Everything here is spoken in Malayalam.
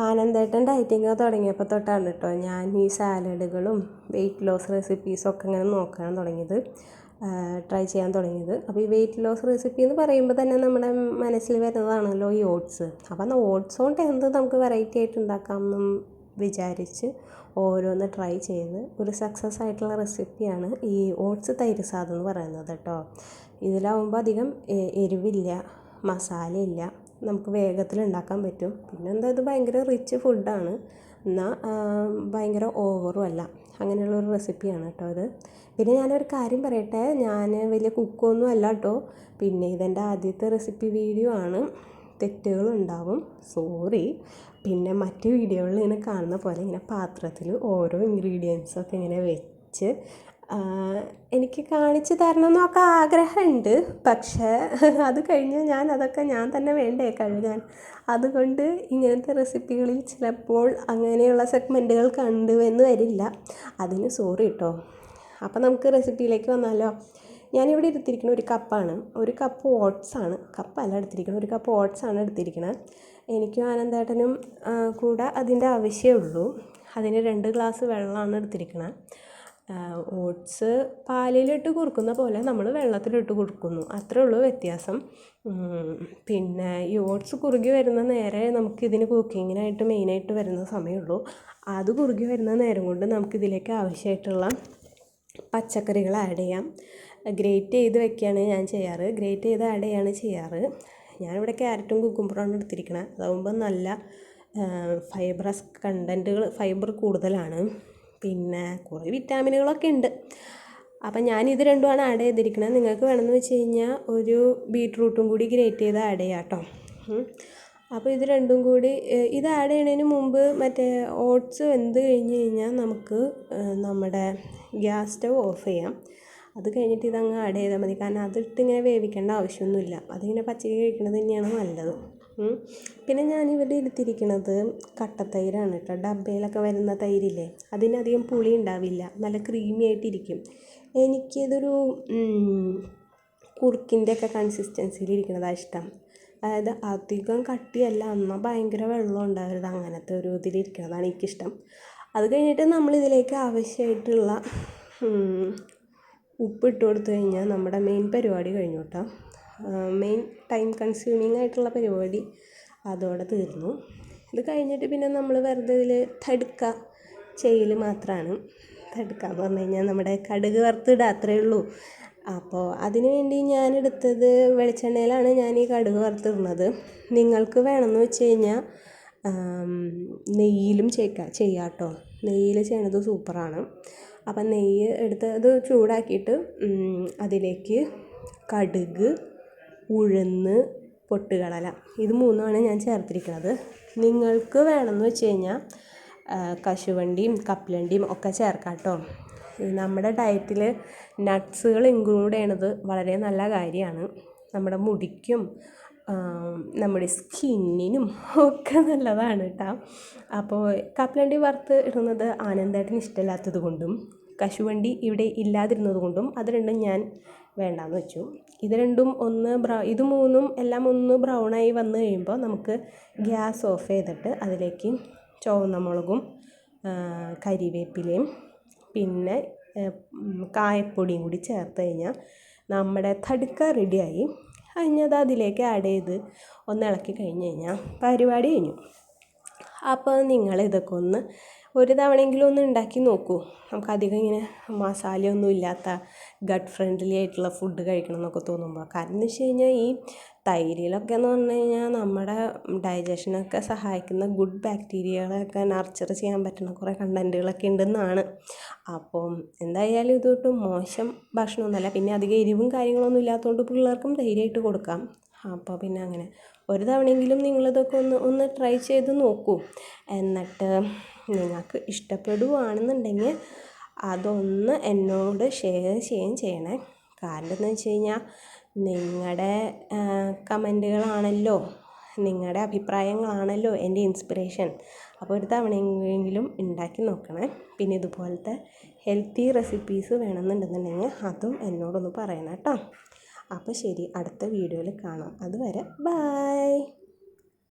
ആനന്ദേട്ടൻ ഡയറ്റിങ് തുടങ്ങിയപ്പോൾ തൊട്ടാണ് കേട്ടോ ഞാൻ ഈ സാലഡുകളും വെയിറ്റ് ലോസ് റെസിപ്പീസൊക്കെ ഇങ്ങനെ നോക്കാൻ തുടങ്ങിയത്, ട്രൈ ചെയ്യാൻ തുടങ്ങിയത്. അപ്പോൾ ഈ വെയിറ്റ് ലോസ് റെസിപ്പി എന്ന് പറയുമ്പോൾ തന്നെ നമ്മുടെ മനസ്സിൽ വരുന്നതാണല്ലോ ഈ ഓട്സ്. അപ്പം ഓട്സ് കൊണ്ട് എന്ത് നമുക്ക് വെറൈറ്റി ആയിട്ട് ഉണ്ടാക്കാമെന്നും വിചാരിച്ച് ഓരോന്ന് ട്രൈ ചെയ്ത് ഒരു സക്സസ് ആയിട്ടുള്ള റെസിപ്പിയാണ് ഈ ഓട്സ് തൈര് സാദം എന്ന് പറയുന്നത് കേട്ടോ. ഇതിലാവുമ്പോൾ അധികം എരിവില്ല, മസാലയില്ല, നമുക്ക് വേഗത്തിൽ ഉണ്ടാക്കാൻ പറ്റും. പിന്നെ എന്താ, ഇത് ഭയങ്കര റിച്ച് ഫുഡാണ്, എന്നാൽ ഭയങ്കര ഓവറും അല്ല, അങ്ങനെയുള്ളൊരു റെസിപ്പിയാണ് കേട്ടോ ഇത്. പിന്നെ ഞാനൊരു കാര്യം പറയട്ടെ, ഞാൻ വലിയ കുക്കൊന്നും അല്ല കേട്ടോ. പിന്നെ ഇതെൻ്റെ ആദ്യത്തെ റെസിപ്പി വീഡിയോ ആണ്, തെറ്റുകളുണ്ടാവും, സോറി. പിന്നെ മറ്റ് വീഡിയോകളിൽ ഇങ്ങനെ കാണുന്ന പോലെ ഇങ്ങനെ പാത്രത്തിൽ ഓരോ ഇൻഗ്രീഡിയൻസൊക്കെ ഇങ്ങനെ വെച്ച് എനിക്ക് കാണിച്ചു തരണമെന്നൊക്കെ ആഗ്രഹമുണ്ട്. പക്ഷേ അത് കഴിഞ്ഞ് അതൊക്കെ ഞാൻ തന്നെ വേണ്ടേ കഴുകാൻ. അതുകൊണ്ട് ഇങ്ങനത്തെ റെസിപ്പികളിൽ ചിലപ്പോൾ അങ്ങനെയുള്ള സെഗ്മെൻറ്റുകൾ കണ്ടുവെന്ന് വരില്ല, അതിന് സോറി കേട്ടോ. അപ്പം നമുക്ക് റെസിപ്പിയിലേക്ക് വന്നാലോ. ഞാനിവിടെ എടുത്തിരിക്കുന്ന ഒരു കപ്പാണ്, ഒരു കപ്പ് ഓട്സാണ്, കപ്പല്ല എടുത്തിരിക്കുന്നത്, ഒരു കപ്പ് ഓട്സാണ് എടുത്തിരിക്കുന്നത്. എനിക്കും ആനന്ദേട്ടനും കൂടെ അതിൻ്റെ ആവശ്യമേ അതിന് 2 ഗ്ലാസ് വെള്ളമാണ് എടുത്തിരിക്കുന്നത്. ഓട്സ് പാലിലിട്ട് കുറുക്കുന്ന പോലെ നമ്മൾ വെള്ളത്തിലിട്ട് കുറുക്കുന്നു, അത്രേ ഉള്ളൂ വ്യത്യാസം. പിന്നെ ഈ ഓട്സ് കുറുകി വരുന്ന നേരെ നമുക്കിതിന് കുക്കിങ്ങിനായിട്ട് മെയിനായിട്ട് വരുന്ന സമയമുള്ളൂ. അത് കുറുകി വരുന്ന നേരം കൊണ്ട് നമുക്കിതിലേക്ക് ആവശ്യമായിട്ടുള്ള പച്ചക്കറികൾ ആഡ് ചെയ്യാം. ഗ്രേറ്റ് ചെയ്ത് വെക്കുകയാണ് ഞാൻ ചെയ്യാറ്, ഗ്രേറ്റ് ചെയ്ത് ആഡ് ചെയ്യാണ് ചെയ്യാറ്. ഞാനിവിടെ ക്യാരറ്റും കുക്കുംബറാണ് എടുത്തിരിക്കുന്നത്. അതാകുമ്പോൾ നല്ല ഫൈബറസ് കണ്ടൻറ്റുകൾ, ഫൈബർ കൂടുതലാണ്, പിന്നെ കുറേ വിറ്റാമിനുകളൊക്കെ ഉണ്ട്. അപ്പം ഞാനിത് രണ്ടുമാണ് ആഡ് ചെയ്തിരിക്കുന്നത്. നിങ്ങൾക്ക് വേണമെന്ന് വെച്ച് കഴിഞ്ഞാൽ ഒരു ബീട്രൂട്ടും കൂടി ഗ്രേറ്റ് ചെയ്ത് ആഡ് ചെയ്യാം കേട്ടോ. അപ്പോൾ ഇത് രണ്ടും കൂടി ഇത് ആഡ് ചെയ്യുന്നതിന് മുമ്പ് മറ്റേ ഓട്സ് വെന്ത് കഴിഞ്ഞ് കഴിഞ്ഞാൽ നമുക്ക് നമ്മുടെ ഗ്യാസ് സ്റ്റവ് ഓഫ് ചെയ്യാം. അത് കഴിഞ്ഞിട്ട് ഇതങ്ങ് ആഡ് ചെയ്താൽ മതി, കാരണം അതിട്ട് ഇങ്ങനെ വേവിക്കേണ്ട ആവശ്യമൊന്നുമില്ല, അതിങ്ങനെ പച്ചക്ക് കഴിക്കുന്നത് തന്നെയാണ് നല്ലത്. പിന്നെ ഞാനിവിടെ എടുത്തിരിക്കുന്നത് കട്ടത്തൈരാണ് കേട്ടോ. ഡബ്ബയിലൊക്കെ വരുന്ന തൈരില്ലേ, അതിനധികം പുളി ഉണ്ടാവില്ല, നല്ല ക്രീമി ആയിട്ടിരിക്കും. എനിക്കിതൊരു കുറുക്കിൻ്റെ ഒക്കെ കൺസിസ്റ്റൻസിയിൽ ഇരിക്കുന്നതാണ് ഇഷ്ടം. അതായത് അധികം കട്ടിയല്ല, എന്നാൽ ഭയങ്കര വെള്ളം ഉണ്ടാവരുത്, അങ്ങനത്തെ ഒരു ഇതിലിരിക്കുന്നതാണ് എനിക്കിഷ്ടം. അത് കഴിഞ്ഞിട്ട് നമ്മളിതിലേക്ക് ആവശ്യമായിട്ടുള്ള ഉപ്പിട്ട് കൊടുത്തു കഴിഞ്ഞാൽ നമ്മുടെ മെയിൻ പരിപാടി കഴിഞ്ഞു കേട്ടോ. മെയിൻ ടൈം കൺസ്യൂമിങ് ആയിട്ടുള്ള പരിപാടി അതോടെ തീർന്നു. ഇത് കഴിഞ്ഞിട്ട് പിന്നെ നമ്മൾ വെറുതെ ഇതിൽ തടുക്ക ചെയ്യൽ മാത്രമാണ്. തടുക്ക എന്ന് പറഞ്ഞു കഴിഞ്ഞാൽ നമ്മുടെ കടുക് വറുത്തിടുക, അത്രയേ ഉള്ളൂ. അപ്പോൾ അതിന് വേണ്ടി ഞാനെടുത്തത് വെളിച്ചെണ്ണയിലാണ് ഞാൻ ഈ കടുക് വറുത്തിടുന്നത്. നിങ്ങൾക്ക് വേണമെന്ന് വെച്ച് കഴിഞ്ഞാൽ നെയ്യിലും ചെയ്യാം കേട്ടോ. നെയ്യിൽ ചെയ്യണത് സൂപ്പറാണ്. അപ്പം നെയ്യ് എടുത്ത് അത് ചൂടാക്കിയിട്ട് അതിലേക്ക് കടുക്, ഉഴുന്ന്, പൊട്ടുകടല, ഇത് 3ആണ് ഞാൻ ചേർത്തിരിക്കുന്നത്. നിങ്ങൾക്ക് വേണമെന്ന് വെച്ച് കഴിഞ്ഞാൽ കശുവണ്ടിയും കപ്പലണ്ടിയും ഒക്കെ ചേർക്കാം കേട്ടോ. നമ്മുടെ ഡയറ്റിൽ നട്ട്സുകൾ ഇൻക്ലൂഡ് ചെയ്യണത് വളരെ നല്ല കാര്യമാണ്. നമ്മുടെ മുടിക്കും നമ്മുടെ സ്കിന്നിനും ഒക്കെ നല്ലതാണ് കേട്ടോ. അപ്പോൾ കപ്പലണ്ടി വറുത്ത് ഇടുന്നത് ആനന്ദേട്ടന് ഇഷ്ടമില്ലാത്തത് കൊണ്ടും കശുവണ്ടി ഇവിടെ ഇല്ലാതിരുന്നത് കൊണ്ടും അത് രണ്ടും ഞാൻ വേണ്ടാന്ന് വെച്ചു. ഇത് രണ്ടും ഇത് മൂന്നും എല്ലാം ഒന്ന് ബ്രൗണായി വന്നു കഴിയുമ്പോൾ നമുക്ക് ഗ്യാസ് ഓഫ് ചെയ്തിട്ട് അതിലേക്ക് ചുവന്ന മുളകും കരിവേപ്പിലയും പിന്നെ കായപ്പൊടിയും കൂടി ചേർത്ത് കഴിഞ്ഞാൽ നമ്മുടെ തടുക്ക റെഡിയായി. കഴിഞ്ഞത് അതിലേക്ക് ആഡ് ചെയ്ത് ഒന്ന് ഇളക്കി കഴിഞ്ഞ് കഴിഞ്ഞാൽ പരിപാടി കഴിഞ്ഞു. അപ്പോൾ നിങ്ങളിതൊക്കെ ഒരു തവണയെങ്കിലും ഒന്ന് ഉണ്ടാക്കി നോക്കൂ. നമുക്കധികം ഇങ്ങനെ മസാലയൊന്നും ഇല്ലാത്ത ഗട്ട് ഫ്രണ്ട്ലി ആയിട്ടുള്ള ഫുഡ് കഴിക്കണം എന്നൊക്കെ തോന്നുമ്പോൾ, കാരണം എന്ന് വെച്ച് കഴിഞ്ഞാൽ ഈ തൈരിലൊക്കെ എന്ന് പറഞ്ഞു കഴിഞ്ഞാൽ നമ്മുടെ ഡൈജഷനൊക്കെ സഹായിക്കുന്ന ഗുഡ് ബാക്ടീരിയകളൊക്കെ നർച്ചർ ചെയ്യാൻ പറ്റുന്ന കുറേ കണ്ടൻറ്റുകളൊക്കെ ഉണ്ടെന്നാണ്. അപ്പം എന്തായാലും ഇതൊട്ടും മോശം ഭക്ഷണമൊന്നുമല്ല. പിന്നെ അധികം എരിവും കാര്യങ്ങളൊന്നും ഇല്ലാത്തതുകൊണ്ട് പിള്ളേർക്കും ധൈര്യമായിട്ട് കൊടുക്കാം. അപ്പോൾ പിന്നെ അങ്ങനെ ഒരു തവണയെങ്കിലും നിങ്ങളിതൊക്കെ ഒന്ന് ട്രൈ ചെയ്ത് നോക്കൂ. എന്നിട്ട് നിങ്ങൾക്ക് ഇഷ്ടപ്പെടുകയാണെന്നുണ്ടെങ്കിൽ അതൊന്ന് എന്നോട് ഷെയർ ചെയ്യണേ. കാരണം എന്ന് വെച്ച് കഴിഞ്ഞാൽ നിങ്ങളുടെ കമൻറ്റുകളാണല്ലോ, നിങ്ങളുടെ അഭിപ്രായങ്ങളാണല്ലോ എൻ്റെ ഇൻസ്പിറേഷൻ. അപ്പോൾ ഒരു തവണയെങ്കിലും ഉണ്ടാക്കി നോക്കണേ. പിന്നെ ഇതുപോലത്തെ ഹെൽത്തി റെസിപ്പീസ് വേണമെന്നുണ്ടെന്നുണ്ടെങ്കിൽ അതും എന്നോടൊന്ന് പറയണം കേട്ടോ. അപ്പോൾ ശരി, അടുത്ത വീഡിയോയിൽ കാണാം. അതുവരെ ബൈ.